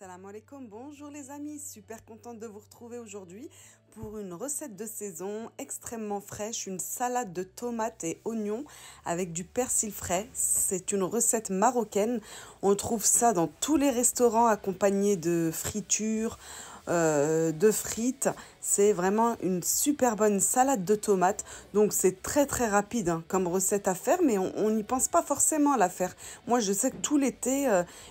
Salam alaikum, bonjour les amis, super contente de vous retrouver aujourd'hui pour une recette de saison extrêmement fraîche, une salade de tomates et oignons avec du persil frais. C'est une recette marocaine, on trouve ça dans tous les restaurants accompagné de fritures, de frites. C'est vraiment une super bonne salade de tomates. Donc c'est très rapide comme recette à faire, mais on n'y pense pas forcément à la faire. Moi je sais que tout l'été,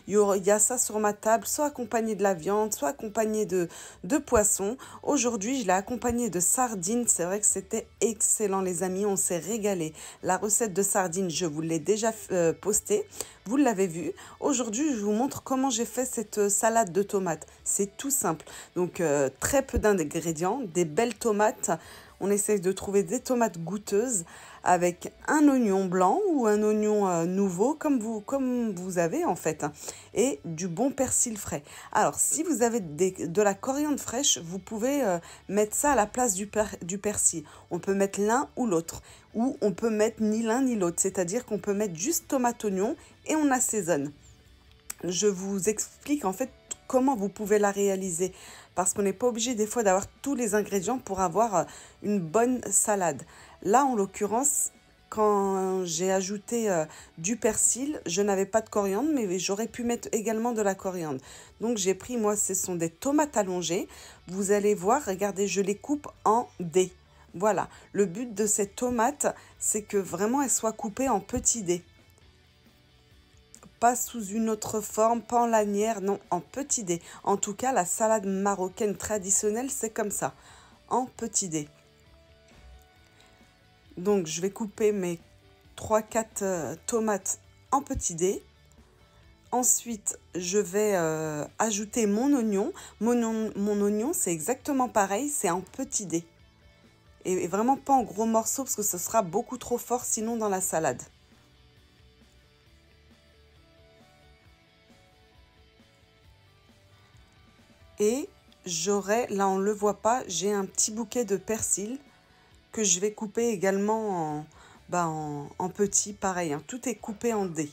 il y a ça sur ma table, soit accompagné de la viande, soit accompagné de poisson. Aujourd'hui je l'ai accompagné de sardines. C'est vrai que c'était excellent les amis, on s'est régalé. La recette de sardines, je vous l'ai déjà postée, vous l'avez vu. Aujourd'hui je vous montre comment j'ai fait cette salade de tomates. C'est tout simple. Donc très peu d'ingrédients, des belles tomates. On essaye de trouver des tomates goûteuses avec un oignon blanc ou un oignon nouveau comme vous avez en fait, et du bon persil frais. Alors si vous avez de la coriandre fraîche, vous pouvez mettre ça à la place du persil. On peut mettre l'un ou l'autre, ou on peut mettre ni l'un ni l'autre, c'est-à-dire qu'on peut mettre juste tomate oignon et on assaisonne. Je vous explique en fait comment vous pouvez la réaliser, parce qu'on n'est pas obligé des fois d'avoir tous les ingrédients pour avoir une bonne salade. Là en l'occurrence, quand j'ai ajouté du persil, je n'avais pas de coriandre, mais j'aurais pu mettre également de la coriandre. Donc j'ai pris, moi ce sont des tomates allongées, vous allez voir, regardez, je les coupe en dés. Voilà, le but de cette tomate, c'est que vraiment elle soit coupée en petits dés. Pas sous une autre forme, pas en lanière, non, en petits dés. En tout cas, la salade marocaine traditionnelle, c'est comme ça, en petits dés. Donc, je vais couper mes 3-4 tomates en petits dés. Ensuite, je vais ajouter mon oignon. Mon oignon, c'est exactement pareil, c'est en petits dés. Et vraiment pas en gros morceaux, parce que ce sera beaucoup trop fort sinon dans la salade. Et j'aurai, là on ne le voit pas, j'ai un petit bouquet de persil que je vais couper également en petits, pareil, hein, tout est coupé en dés.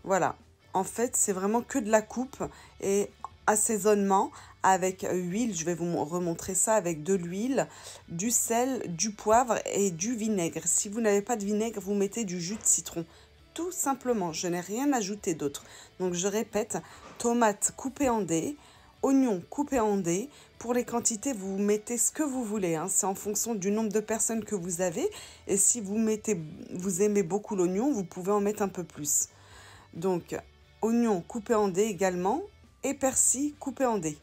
Voilà, en fait c'est vraiment que de la coupe et assaisonnement avec huile, je vais vous remontrer ça, avec de l'huile, du sel, du poivre et du vinaigre. Si vous n'avez pas de vinaigre, vous mettez du jus de citron. Tout simplement, je n'ai rien ajouté d'autre. Donc je répète, tomates coupées en dés, oignons coupés en dés. Pour les quantités, vous mettez ce que vous voulez, hein. C'est en fonction du nombre de personnes que vous avez. Et si vous aimez beaucoup l'oignon, vous pouvez en mettre un peu plus. Donc, oignons coupés en dés également et persil coupé en dés.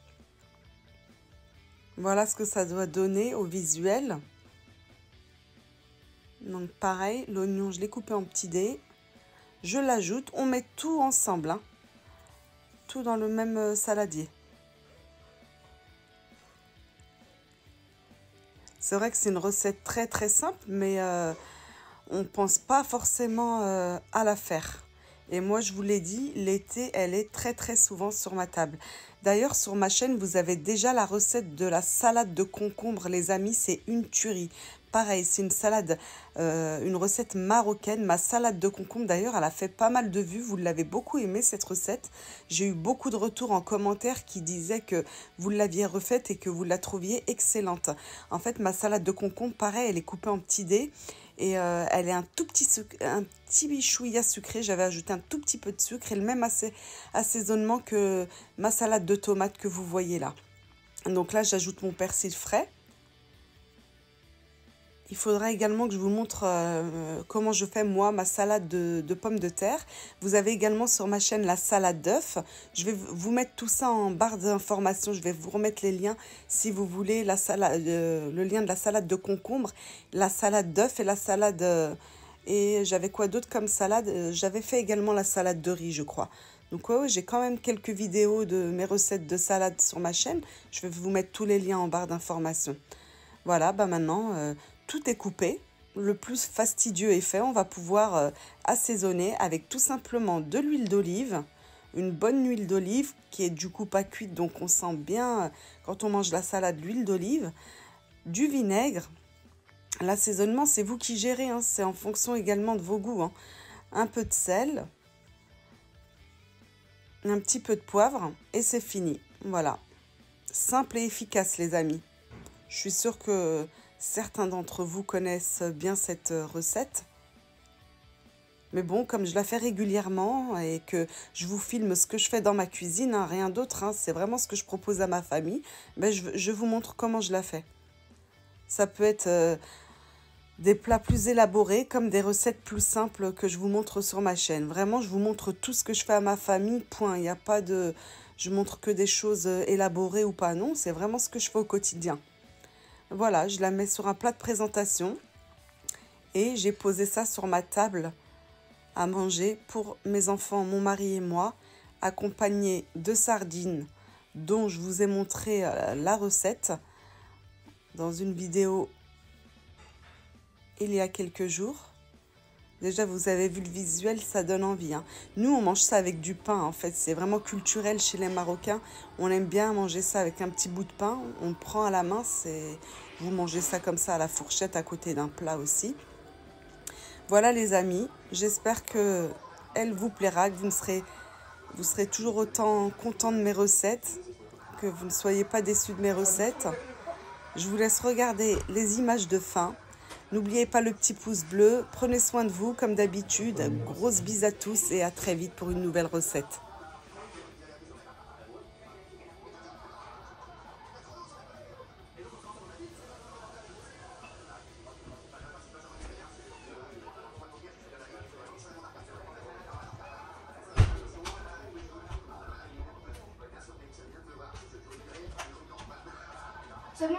Voilà ce que ça doit donner au visuel. Donc pareil, l'oignon, je l'ai coupé en petits dés. Je l'ajoute, on met tout ensemble, hein. Tout dans le même saladier. C'est vrai que c'est une recette très simple, mais on ne pense pas forcément à la faire. Et moi, je vous l'ai dit, l'été, elle est très souvent sur ma table. D'ailleurs, sur ma chaîne, vous avez déjà la recette de la salade de concombre, les amis, c'est une tuerie. Pareil, c'est une salade, une recette marocaine. Ma salade de concombre, d'ailleurs, elle a fait pas mal de vues. Vous l'avez beaucoup aimé, cette recette. J'ai eu beaucoup de retours en commentaire qui disaient que vous l'aviez refaite et que vous la trouviez excellente. En fait, ma salade de concombre, pareil, elle est coupée en petits dés. Et elle est un petit chouïa sucré. J'avais ajouté un tout petit peu de sucre et le même assaisonnement que ma salade de tomates que vous voyez là. Donc là, j'ajoute mon persil frais. Il faudra également que je vous montre comment je fais moi ma salade de pommes de terre. Vous avez également sur ma chaîne la salade d'œufs. Je vais vous mettre tout ça en barre d'informations. Je vais vous remettre les liens si vous voulez, le lien de la salade de concombre, la salade d'œufs et la salade... et j'avais quoi d'autre comme salade? J'avais fait également la salade de riz, je crois. Donc ouais, j'ai quand même quelques vidéos de mes recettes de salade sur ma chaîne. Je vais vous mettre tous les liens en barre d'informations. Voilà, maintenant, tout est coupé. Le plus fastidieux est fait. On va pouvoir assaisonner avec tout simplement de l'huile d'olive. Une bonne huile d'olive qui est du coup pas cuite. Donc on sent bien, quand on mange la salade, l'huile d'olive. Du vinaigre. L'assaisonnement, c'est vous qui gérez, hein. C'est en fonction également de vos goûts, hein. Un peu de sel. un petit peu de poivre et c'est fini. Voilà, simple et efficace les amis. Je suis sûre que certains d'entre vous connaissent bien cette recette. Mais bon, comme je la fais régulièrement et que je vous filme ce que je fais dans ma cuisine, hein, rien d'autre, hein, c'est vraiment ce que je propose à ma famille, ben je vous montre comment je la fais. Ça peut être des plats plus élaborés comme des recettes plus simples que je vous montre sur ma chaîne. Vraiment, je vous montre tout ce que je fais à ma famille, point. Il n'y a pas de... Je montre que des choses élaborées ou pas, non, c'est vraiment ce que je fais au quotidien. Voilà, je la mets sur un plat de présentation et j'ai posé ça sur ma table à manger pour mes enfants, mon mari et moi, accompagné de sardines dont je vous ai montré la recette dans une vidéo il y a quelques jours. Déjà, vous avez vu le visuel, ça donne envie, hein. Nous, on mange ça avec du pain, en fait. C'est vraiment culturel chez les Marocains. On aime bien manger ça avec un petit bout de pain. On le prend à la main. Vous mangez ça comme ça à la fourchette à côté d'un plat aussi. Voilà les amis, j'espère qu'elle vous plaira, que vous serez toujours autant contents de mes recettes, que vous ne soyez pas déçus de mes recettes. Je vous laisse regarder les images de fin. N'oubliez pas le petit pouce bleu, prenez soin de vous comme d'habitude. Grosse bise à tous et à très vite pour une nouvelle recette. C'est bon?